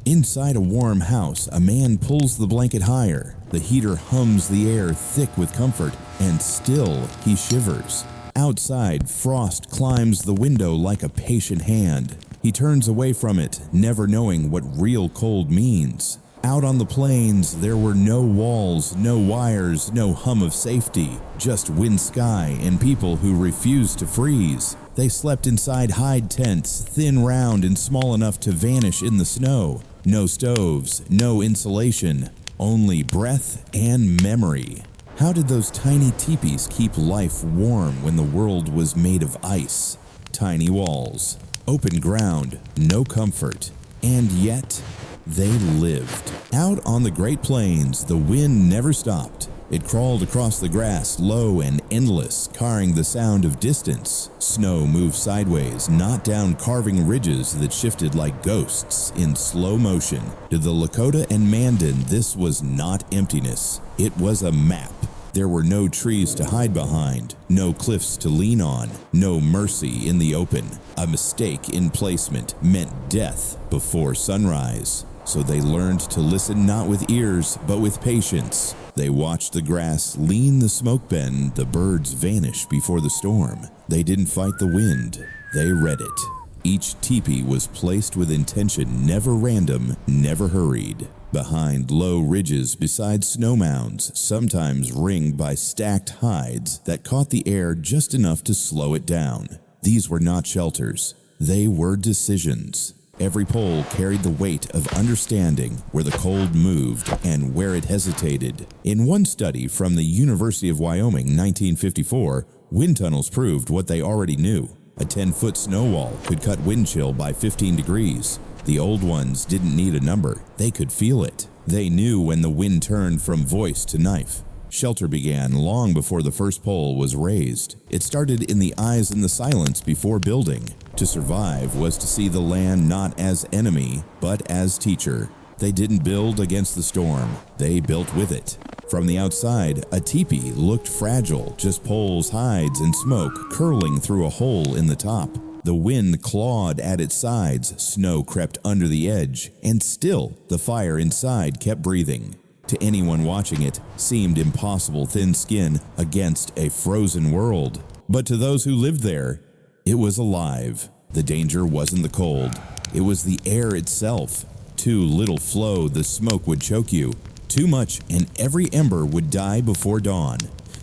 Inside a warm house, a man pulls the blanket higher. The heater hums the air thick with comfort, and still he shivers. Outside, frost climbs the window like a patient hand. He turns away from it, never knowing what real cold means. Out on the plains, there were no walls, no wires, no hum of safety, just wind, sky, and people who refused to freeze. They slept inside hide tents, thin, round, and small enough to vanish in the snow. No stoves, no insulation, only breath and memory. How did those tiny teepees keep life warm when the world was made of ice? Tiny walls, open ground, no comfort, and yet they lived. Out on the Great Plains, the wind never stopped. It crawled across the grass, low and endless, carrying the sound of distance. Snow moved sideways, not down carving ridges that shifted like ghosts in slow motion. To the Lakota and Mandan, this was not emptiness. It was a map. There were no trees to hide behind, no cliffs to lean on, no mercy in the open. A mistake in placement meant death before sunrise. So they learned to listen not with ears, but with patience. They watched the grass lean the smoke bend, the birds vanish before the storm. They didn't fight the wind, they read it. Each teepee was placed with intention, never random, never hurried. Behind low ridges beside snow mounds, sometimes ringed by stacked hides that caught the air just enough to slow it down. These were not shelters, they were decisions. Every pole carried the weight of understanding where the cold moved and where it hesitated. In one study from the University of Wyoming, 1954, wind tunnels proved what they already knew. A 10-foot snow wall could cut wind chill by 15 degrees. The old ones didn't need a number. They could feel it. They knew when the wind turned from voice to knife. Shelter began long before the first pole was raised. It started in the eyes and the silence before building. To survive was to see the land not as enemy, but as teacher. They didn't build against the storm. They built with it. From the outside, a teepee looked fragile, just poles, hides, and smoke curling through a hole in the top. The wind clawed at its sides, snow crept under the edge, and still the fire inside kept breathing. To anyone watching it, seemed impossible thin skin against a frozen world. But to those who lived there, it was alive. The danger wasn't the cold. It was the air itself. Too little flow, the smoke would choke you. Too much, and every ember would die before dawn.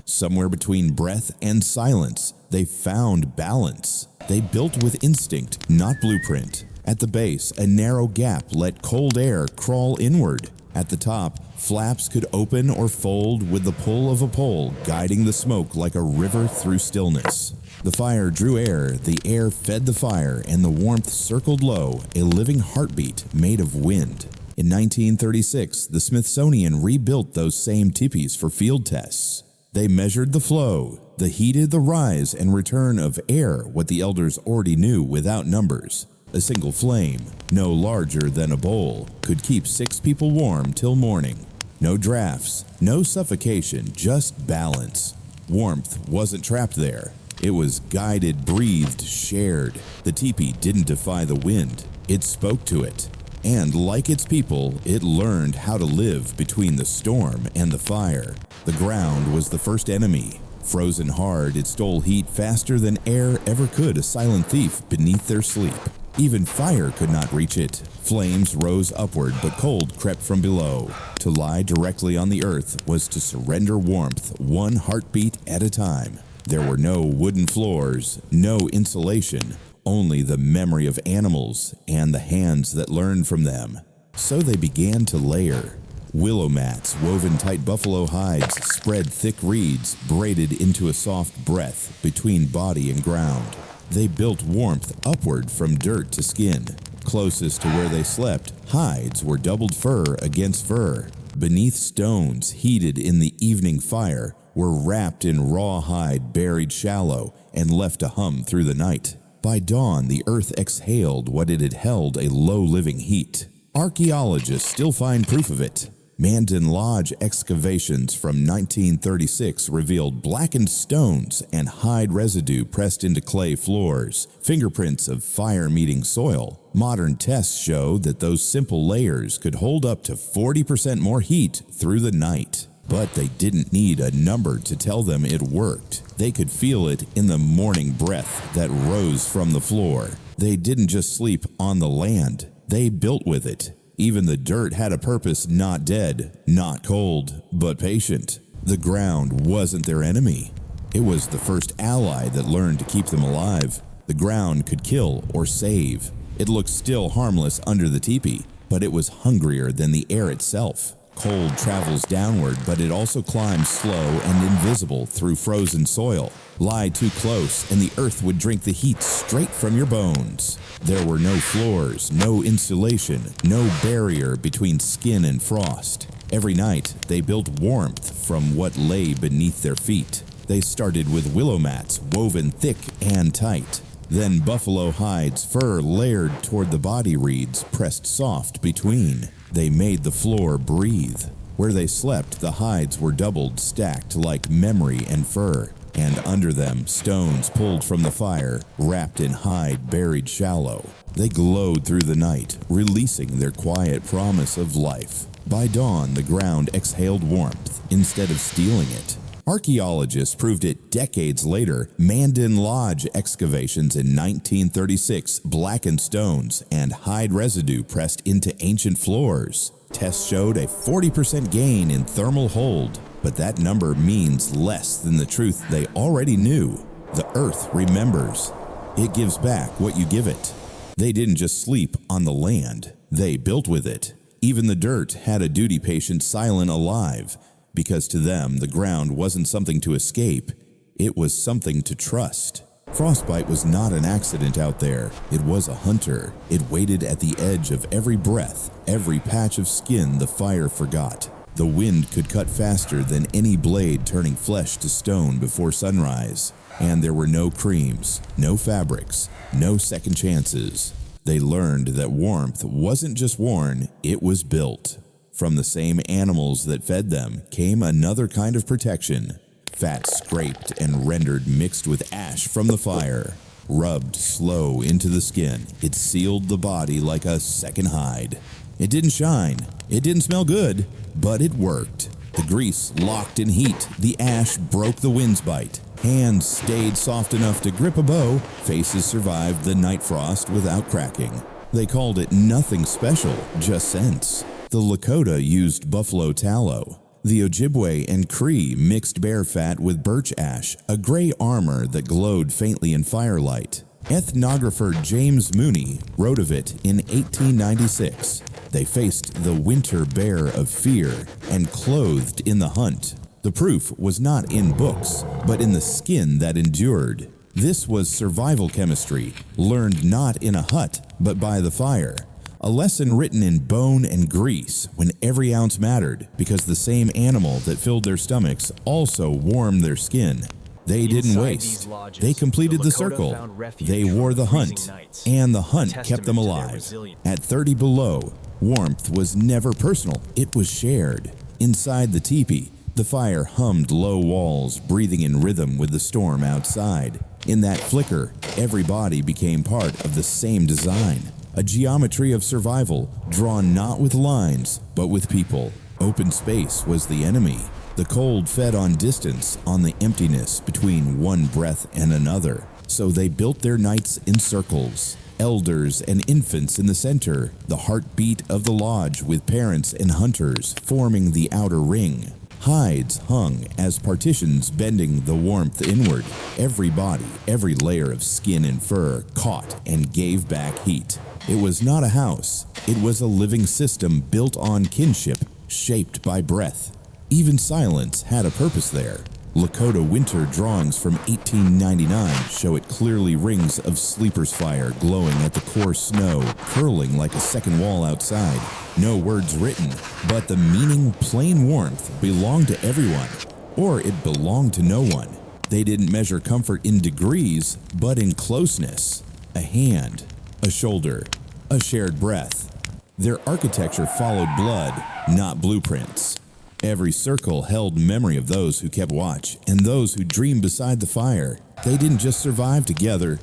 Somewhere between breath and silence, they found balance. They built with instinct, not blueprint. At the base, a narrow gap let cold air crawl inward. At the top, flaps could open or fold with the pull of a pole guiding the smoke like a river through stillness. The fire drew air, the air fed the fire, and the warmth circled low, a living heartbeat made of wind. In 1936, the Smithsonian rebuilt those same teepees for field tests. They measured the flow, the heated the rise and return of air, what the elders already knew without numbers. A single flame, no larger than a bowl, could keep 6 people warm till morning. No drafts, no suffocation, just balance. Warmth wasn't trapped there. It was guided, breathed, shared. The teepee didn't defy the wind. It spoke to it. And like its people, it learned how to live between the storm and the fire. The ground was the first enemy. Frozen hard, it stole heat faster than air ever could, a silent thief beneath their sleep. Even fire could not reach it. Flames rose upward, but cold crept from below. To lie directly on the earth was to surrender warmth, one heartbeat at a time. There were no wooden floors, no insulation, only the memory of animals and the hands that learned from them. So they began to layer. Willow mats, woven tight buffalo hides, spread thick reeds, braided into a soft breath between body and ground. They built warmth upward from dirt to skin. Closest to where they slept, hides were doubled fur against fur. Beneath stones, heated in the evening fire, were wrapped in raw hide buried shallow and left to hum through the night. By dawn, the earth exhaled what it had held, a low living heat. Archaeologists still find proof of it. Mandan Lodge excavations from 1936 revealed blackened stones and hide residue pressed into clay floors, fingerprints of fire-meeting soil. Modern tests show that those simple layers could hold up to 40% more heat through the night. But they didn't need a number to tell them it worked. They could feel it in the morning breath that rose from the floor. They didn't just sleep on the land, they built with it. Even the dirt had a purpose, not dead, not cold, but patient. The ground wasn't their enemy. It was the first ally that learned to keep them alive. The ground could kill or save. It looked still harmless under the teepee, but it was hungrier than the air itself. Cold travels downward, but it also climbs slow and invisible through frozen soil. Lie too close, and the earth would drink the heat straight from your bones. There were no floors, no insulation, no barrier between skin and frost. Every night, they built warmth from what lay beneath their feet. They started with willow mats woven thick and tight. Then buffalo hides, fur layered toward the body reeds, pressed soft between. They made the floor breathe. Where they slept, the hides were doubled, stacked like memory and fur. And under them, stones pulled from the fire, wrapped in hide buried shallow. They glowed through the night, releasing their quiet promise of life. By dawn, the ground exhaled warmth instead of stealing it. Archaeologists proved it decades later. Mandan Lodge excavations in 1936 blackened stones and hide residue pressed into ancient floors. Tests showed a 40% gain in thermal hold, but that number means less than the truth they already knew. The earth remembers. It gives back what you give it. They didn't just sleep on the land, they built with it. Even the dirt had a duty patient silent alive, because to them the ground wasn't something to escape, it was something to trust. Frostbite was not an accident out there, it was a hunter. It waited at the edge of every breath, every patch of skin the fire forgot. The wind could cut faster than any blade turning flesh to stone before sunrise. And there were no creams, no fabrics, no second chances. They learned that warmth wasn't just worn, it was built. From the same animals that fed them came another kind of protection. Fat scraped and rendered mixed with ash from the fire. Rubbed slow into the skin, it sealed the body like a second hide. It didn't shine, it didn't smell good, but it worked. The grease locked in heat, the ash broke the wind's bite. Hands stayed soft enough to grip a bow, faces survived the night frost without cracking. They called it nothing special, just sense. The Lakota used buffalo tallow. The Ojibwe and Cree mixed bear fat with birch ash, a gray armor that glowed faintly in firelight. Ethnographer James Mooney wrote of it in 1896. They faced the winter bear of fear and clothed in the hunt. The proof was not in books, but in the skin that endured. This was survival chemistry, learned not in a hut, but by the fire. A lesson written in bone and grease when every ounce mattered, because the same animal that filled their stomachs also warmed their skin. They didn't waste. They completed the circle. They wore the hunt, and the hunt kept them alive. At 30 below, warmth was never personal, it was shared. Inside the teepee, the fire hummed low walls, breathing in rhythm with the storm outside. In that flicker, every body became part of the same design. A geometry of survival, drawn not with lines, but with people. Open space was the enemy. The cold fed on distance, on the emptiness between one breath and another. So they built their nights in circles. Elders and infants in the center, the heartbeat of the lodge with parents and hunters forming the outer ring. Hides hung as partitions bending the warmth inward. Every body, every layer of skin and fur caught and gave back heat. It was not a house, it was a living system built on kinship, shaped by breath. Even silence had a purpose there. Lakota winter drawings from 1899 show it clearly, rings of sleeper's fire glowing at the coarse snow, curling like a second wall outside. No words written, but the meaning plain warmth belonged to everyone, or it belonged to no one. They didn't measure comfort in degrees, but in closeness. A hand, a shoulder, a shared breath. Their architecture followed blood, not blueprints. Every circle held memory of those who kept watch and those who dreamed beside the fire. They didn't just survive together,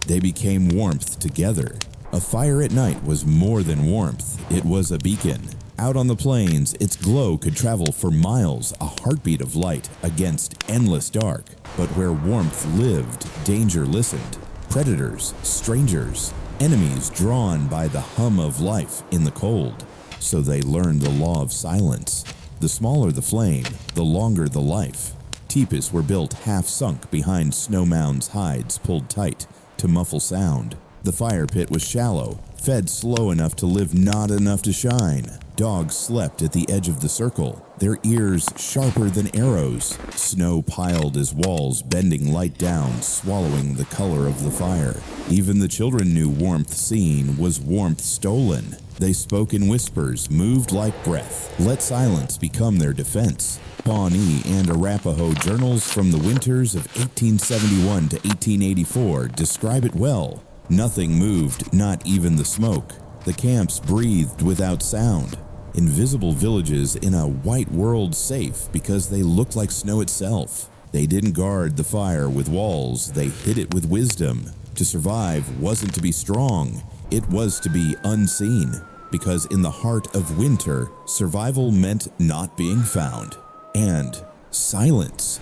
they became warmth together. A fire at night was more than warmth, it was a beacon. Out on the plains, its glow could travel for miles, a heartbeat of light against endless dark. But where warmth lived, danger listened. Predators, strangers, enemies drawn by the hum of life in the cold. So they learned the law of silence. The smaller the flame, the longer the life. Tipis were built half-sunk behind snow mounds, hides pulled tight to muffle sound. The fire pit was shallow, fed slow enough to live, not enough to shine. Dogs slept at the edge of the circle, their ears sharper than arrows. Snow piled as walls, bending light down, swallowing the color of the fire. Even the children knew warmth seen was warmth stolen. They spoke in whispers, moved like breath. Let silence become their defense. Pawnee and Arapaho journals from the winters of 1871 to 1884 describe it well. Nothing moved, not even the smoke. The camps breathed without sound. Invisible villages in a white world safe because they looked like snow itself. They didn't guard the fire with walls, they hid it with wisdom. To survive wasn't to be strong, it was to be unseen. Because in the heart of winter, survival meant not being found. And silence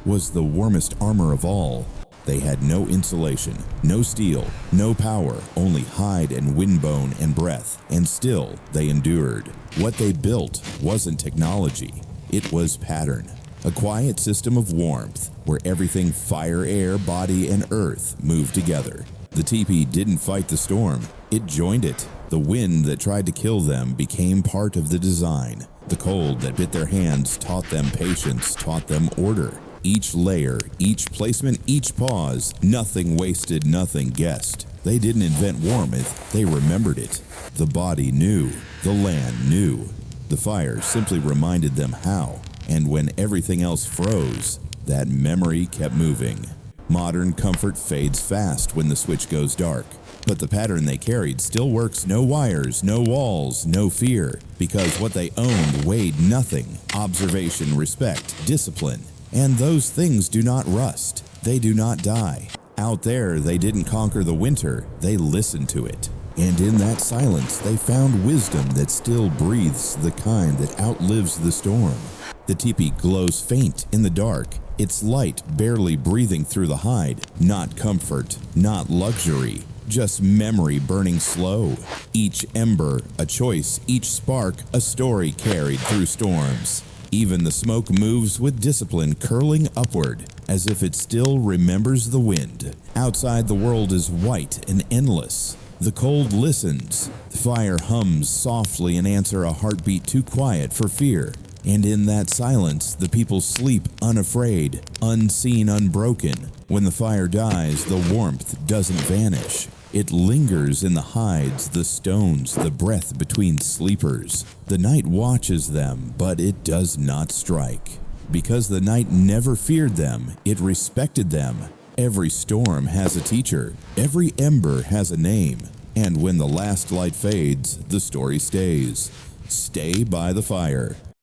was the warmest armor of all. They had no insulation, no steel, no power, only hide and windbone and breath, and still they endured. What they built wasn't technology, it was pattern. A quiet system of warmth where everything fire, air, body, and earth moved together. The teepee didn't fight the storm, it joined it. The wind that tried to kill them became part of the design. The cold that bit their hands taught them patience, taught them order. Each layer, each placement, each pause, nothing wasted, nothing guessed. They didn't invent warmth, they remembered it. The body knew, the land knew. The fire simply reminded them how, and when everything else froze, that memory kept moving. Modern comfort fades fast when the switch goes dark. But the pattern they carried still works. No wires, no walls, no fear. Because what they owned weighed nothing. Observation, respect, discipline. And those things do not rust. They do not die. Out there, they didn't conquer the winter. They listened to it. And in that silence, they found wisdom that still breathes, the kind that outlives the storm. The teepee glows faint in the dark, its light barely breathing through the hide. Not comfort, not luxury, just memory burning slow. Each ember, a choice, each spark, a story carried through storms. Even the smoke moves with discipline, curling upward, as if it still remembers the wind. Outside, the world is white and endless. The cold listens. The fire hums softly in answer, a heartbeat too quiet for fear. And in that silence, the people sleep unafraid, unseen, unbroken. When the fire dies, the warmth doesn't vanish. It lingers in the hides, the stones, the breath between sleepers. The night watches them, but it does not strike. Because the night never feared them, it respected them. Every storm has a teacher. Every ember has a name. And when the last light fades, the story stays. Stay by the fire.